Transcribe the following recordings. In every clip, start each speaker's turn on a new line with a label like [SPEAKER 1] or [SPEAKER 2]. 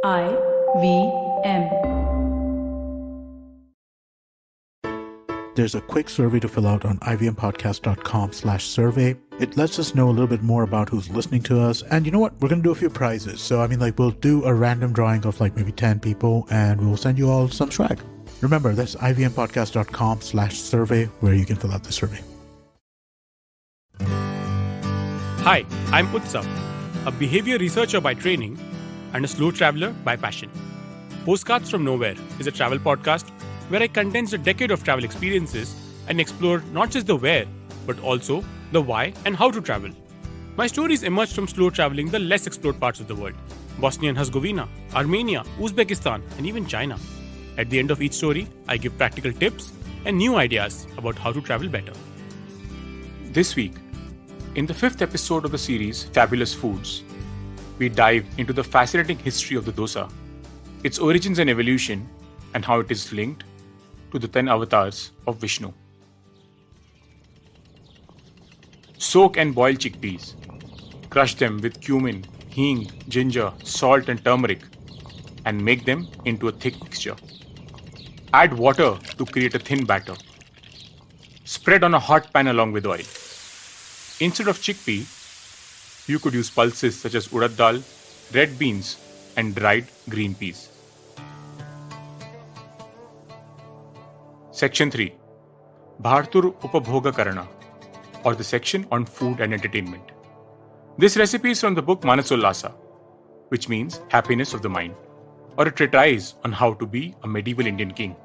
[SPEAKER 1] IVM.
[SPEAKER 2] There's a quick survey to fill out on ivmpodcast.com/survey. It lets us know a little bit more about who's listening to us. And you know what? We're going to do a few prizes. So, we'll do a random drawing of maybe 10 people and we'll send you all some swag. Remember, that's ivmpodcast.com/survey where you can fill out the survey.
[SPEAKER 3] Hi, I'm Utsav, a behavior researcher by training and a slow traveler by passion. Postcards from Nowhere is a travel podcast where I condense a decade of travel experiences and explore not just the where, but also the why and how to travel. My stories emerge from slow traveling the less explored parts of the world: Bosnia and Herzegovina, Armenia, Uzbekistan, and even China. At the end of each story, I give practical tips and new ideas about how to travel better. This week, in the 5th episode of the series Fabulous Foods, we dive into the fascinating history of the dosa, its origins and evolution, and how it is linked to the 10 avatars of Vishnu. Soak and boil chickpeas. Crush them with cumin, hing, ginger, salt and turmeric and make them into a thick mixture. Add water to create a thin batter. Spread on a hot pan along with oil. Instead of chickpea, you could use pulses such as urad dal, red beans and dried green peas. Section 3. Bhartur Upabhoga Karana, or the section on food and entertainment. This recipe is from the book Manasollasa, which means happiness of the mind, or a treatise on how to be a medieval Indian king.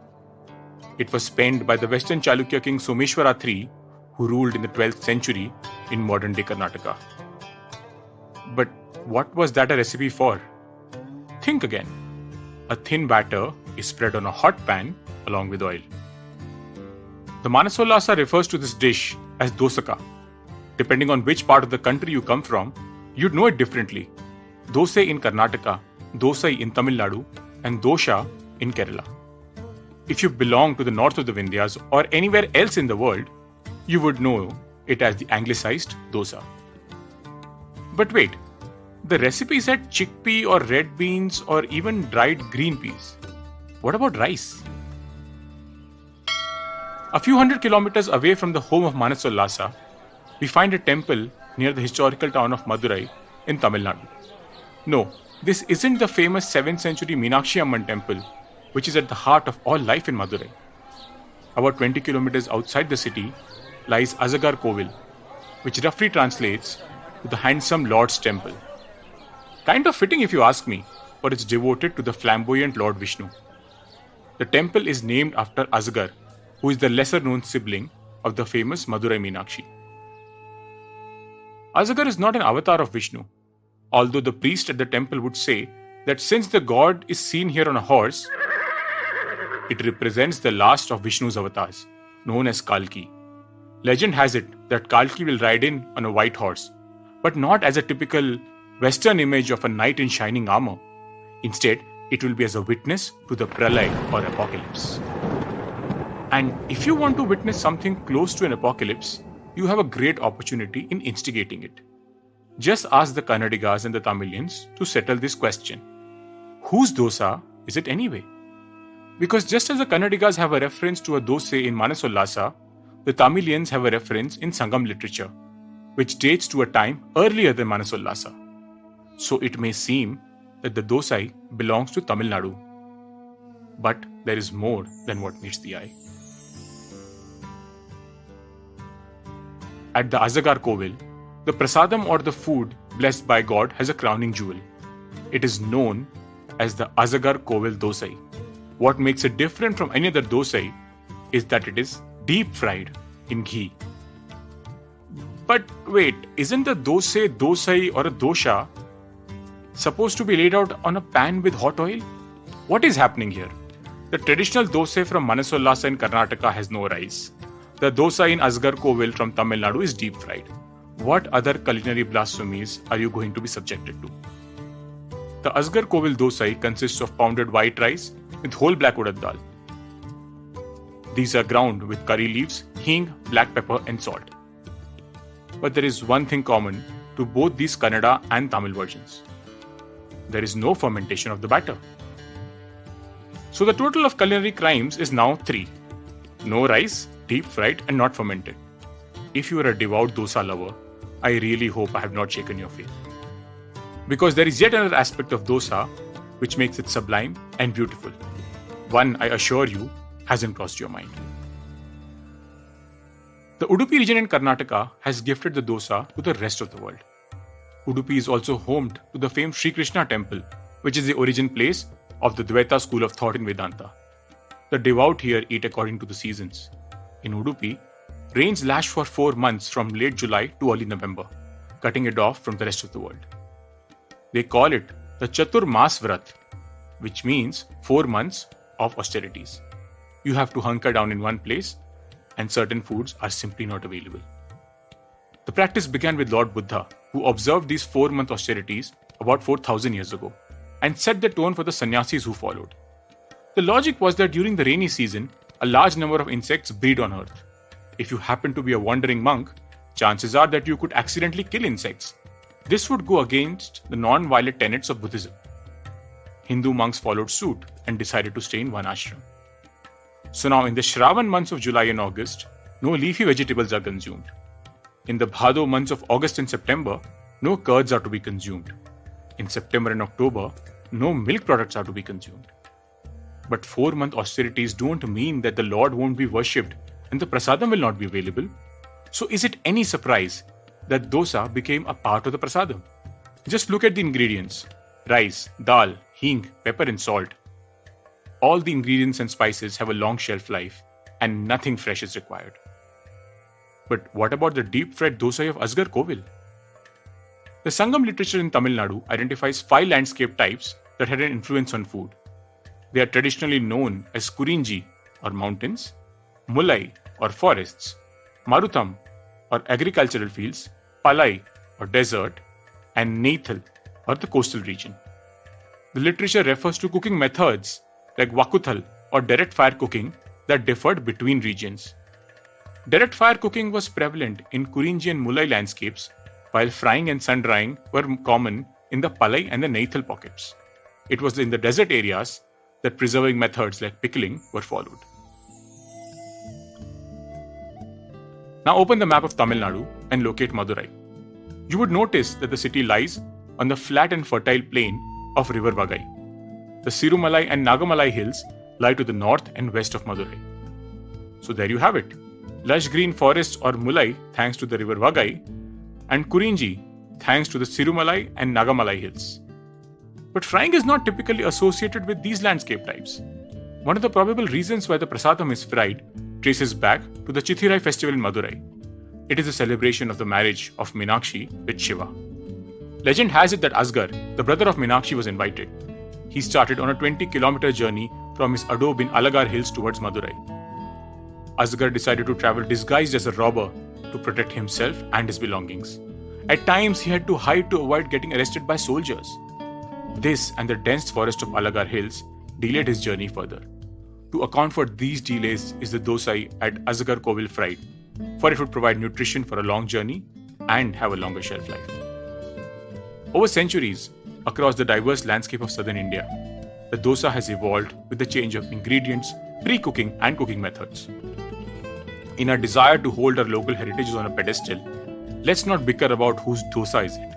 [SPEAKER 3] It was penned by the Western Chalukya king Someshwara III, who ruled in the 12th century in modern-day Karnataka. But what was that a recipe for? Think again. A thin batter is spread on a hot pan along with oil. The Manasollasa refers to this dish as dosaka. Depending on which part of the country you come from, you'd know it differently. Dosa in Karnataka, dosai in Tamil Nadu, and dosha in Kerala. If you belong to the north of the Vindhyas or anywhere else in the world, you would know it as the anglicized dosa. But wait, the recipe said chickpea or red beans or even dried green peas. What about rice? A few hundred kilometers away from the home of Manasollasa, we find a temple near the historical town of Madurai in Tamil Nadu. No, this isn't the famous 7th century Meenakshi Amman temple, which is at the heart of all life in Madurai. About 20 kilometers outside the city lies Azagar Kovil, which roughly translates to the handsome Lord's temple. Kind of fitting if you ask me, for it's devoted to the flamboyant Lord Vishnu. The temple is named after Azagar, who is the lesser-known sibling of the famous Madurai Meenakshi. Azagar is not an avatar of Vishnu, although the priest at the temple would say that since the god is seen here on a horse, it represents the last of Vishnu's avatars, known as Kalki. Legend has it that Kalki will ride in on a white horse, but not as a typical Western image of a knight in shining armor. Instead, it will be as a witness to the pralay or apocalypse. And if you want to witness something close to an apocalypse, you have a great opportunity in instigating it. Just ask the Kannadigas and the Tamilians to settle this question. Whose dosa is it anyway? Because just as the Kannadigas have a reference to a dosa in Manasollasa, the Tamilians have a reference in Sangam literature, which dates to a time earlier than Manasollasa. So it may seem that the dosai belongs to Tamil Nadu. But there is more than what meets the eye. At the Azagar Kovil, the prasadam or the food blessed by God has a crowning jewel. It is known as the Azagar Kovil Dosai. What makes it different from any other dosai is that it is deep fried in ghee. But wait, isn't the dosai or a dosha supposed to be laid out on a pan with hot oil? What is happening here? The traditional dosa from Manasollasa in Karnataka has no rice. The dosa in Azagar Kovil from Tamil Nadu is deep fried. What other culinary blasphemies are you going to be subjected to? The Azagar Kovil dosai consists of pounded white rice with whole black urad dal. These are ground with curry leaves, hing, black pepper and salt. But there is one thing common to both these Kannada and Tamil versions. there is no fermentation of the batter. So the total of culinary crimes is now 3. No rice, deep fried and not fermented. If you are a devout dosa lover, I really hope I have not shaken your faith. Because there is yet another aspect of dosa which makes it sublime and beautiful. One, I assure you, hasn't crossed your mind. The Udupi region in Karnataka has gifted the dosa to the rest of the world. Udupi is also home to the famed Sri Krishna temple, which is the origin place of the Dvaita school of thought in Vedanta. The devout here eat according to the seasons. In Udupi, rains lash for 4 months from late July to early November, cutting it off from the rest of the world. They call it the Chatur Mas Vrat, which means 4 months of austerities. You have to hunker down in one place and certain foods are simply not available. The practice began with Lord Buddha, who observed these 4-month austerities about 4,000 years ago and set the tone for the sannyasis who followed. The logic was that during the rainy season, a large number of insects breed on earth. If you happen to be a wandering monk, chances are that you could accidentally kill insects. This would go against the non-violent tenets of Buddhism. Hindu monks followed suit and decided to stay in one ashram. So now in the Shravan months of July and August, no leafy vegetables are consumed. In the Bhado months of August and September, no curds are to be consumed. In September and October, no milk products are to be consumed. But 4-month austerities don't mean that the Lord won't be worshipped and the prasadam will not be available. So is it any surprise that dosa became a part of the prasadam? Just look at the ingredients: rice, dal, hing, pepper and salt. All the ingredients and spices have a long shelf life and nothing fresh is required. But what about the deep-fried dosa of Asgar Kovil? The Sangam literature in Tamil Nadu identifies 5 landscape types that had an influence on food. They are traditionally known as Kurinji or mountains, Mulai or forests, Marutam or agricultural fields, Palai or desert, and Neithal or the coastal region. The literature refers to cooking methods like Wakuthal or direct fire cooking that differed between regions. Direct fire cooking was prevalent in Kurinji and Mulai landscapes, while frying and sun drying were common in the Palai and the Neithal pockets. It was in the desert areas that preserving methods like pickling were followed. Now open the map of Tamil Nadu and locate Madurai. You would notice that the city lies on the flat and fertile plain of River Vagai. The Sirumalai and Nagamalai hills lie to the north and west of Madurai. So there you have it. Lush green forests or Mulai thanks to the River Vagai, and Kurinji thanks to the Sirumalai and Nagamalai hills. But frying is not typically associated with these landscape types. One of the probable reasons why the prasadam is fried traces back to the Chithirai festival in Madurai. It is a celebration of the marriage of Meenakshi with Shiva. Legend has it that Asgar, the brother of Meenakshi, was invited. He started on a 20-kilometer journey from his adobe in Alagar hills towards Madurai. Asgar decided to travel disguised as a robber to protect himself and his belongings. At times, he had to hide to avoid getting arrested by soldiers. This and the dense forest of Alagar hills delayed his journey further. To account for these delays is the dosai at Asgar Kovil fried, for it would provide nutrition for a long journey and have a longer shelf life. Over centuries, across the diverse landscape of southern India, the dosa has evolved with the change of ingredients, pre-cooking and cooking methods. In our desire to hold our local heritages on a pedestal, let's not bicker about whose dosa is it.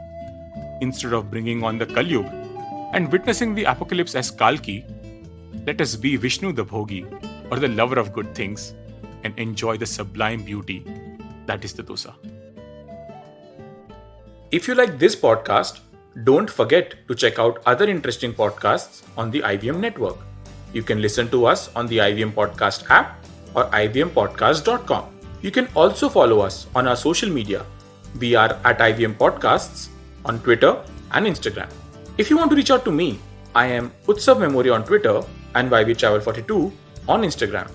[SPEAKER 3] Instead of bringing on the Kalyug and witnessing the apocalypse as Kalki, let us be Vishnu the Bhogi, or the lover of good things, and enjoy the sublime beauty that is the dosa. If you like this podcast, don't forget to check out other interesting podcasts on the IVM network. You can listen to us on the IVM Podcast app or ivmpodcast.com. You can also follow us on our social media. We are at IVM Podcasts on Twitter and Instagram. If you want to reach out to me, I am Utsav Memory on Twitter and YVTravel42 on Instagram.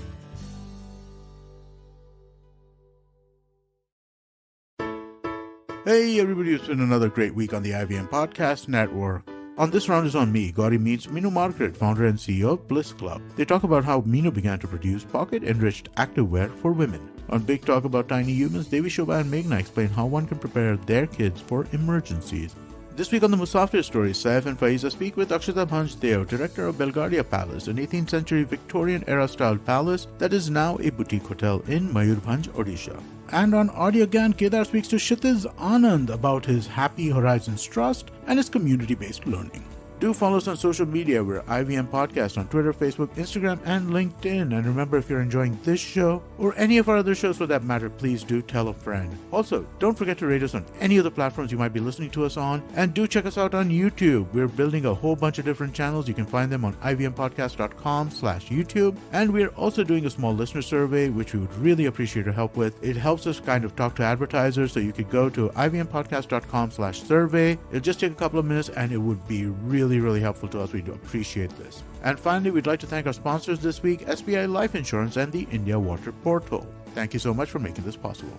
[SPEAKER 2] Hey everybody, it's been another great week on the IVM Podcast Network. On this round is on me. Gauri meets Minu Margaret, founder and CEO of Bliss Club. They talk about how Minu began to produce pocket-enriched activewear for women. On Big Talk About Tiny Humans, Devi Shobha and Meghna explain how one can prepare their kids for emergencies. This week on the Musafir story, Saif and Faiza speak with Akshata Bhanj Deo, director of Belgaria Palace, an 18th century Victorian-era style palace that is now a boutique hotel in Mayurbhanj, Odisha. And on Audio Gyan, Kedar speaks to Kshitiz Anand about his Happy Horizons Trust and his community-based learning. Do follow us on social media. We're IVM Podcast on Twitter, Facebook, Instagram, and LinkedIn. And remember, if you're enjoying this show or any of our other shows for that matter, please do tell a friend. Also, don't forget to rate us on any of the platforms you might be listening to us on. And do check us out on YouTube. We're building a whole bunch of different channels. You can find them on ivmpodcast.com/YouTube. And we're also doing a small listener survey, which we would really appreciate your help with. It helps us kind of talk to advertisers. So you could go to ivmpodcast.com/survey. It'll just take a couple of minutes and it would be really helpful to us. We do appreciate this. And finally, we'd like to thank our sponsors this week, SBI Life Insurance and the India Water Portal. Thank you so much for making this possible.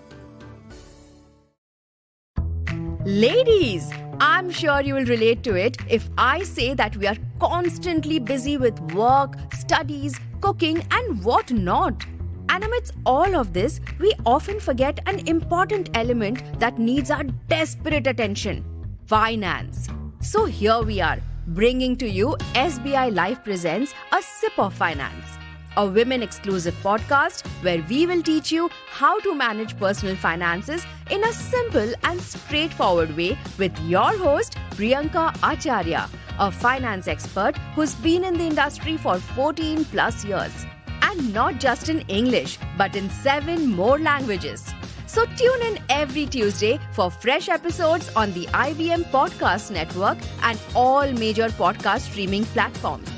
[SPEAKER 1] Ladies, I'm sure you will relate to it if I say that we are constantly busy with work, studies, cooking, and what not. And amidst all of this, we often forget an important element that needs our desperate attention: finance. So here we are, bringing to you SBI Life presents A Sip of Finance, a women-exclusive podcast where we will teach you how to manage personal finances in a simple and straightforward way with your host, Priyanka Acharya, a finance expert who's been in the industry for 14 plus years. And not just in English, but in 7 more languages. So tune in every Tuesday for fresh episodes on the IVM Podcast Network and all major podcast streaming platforms.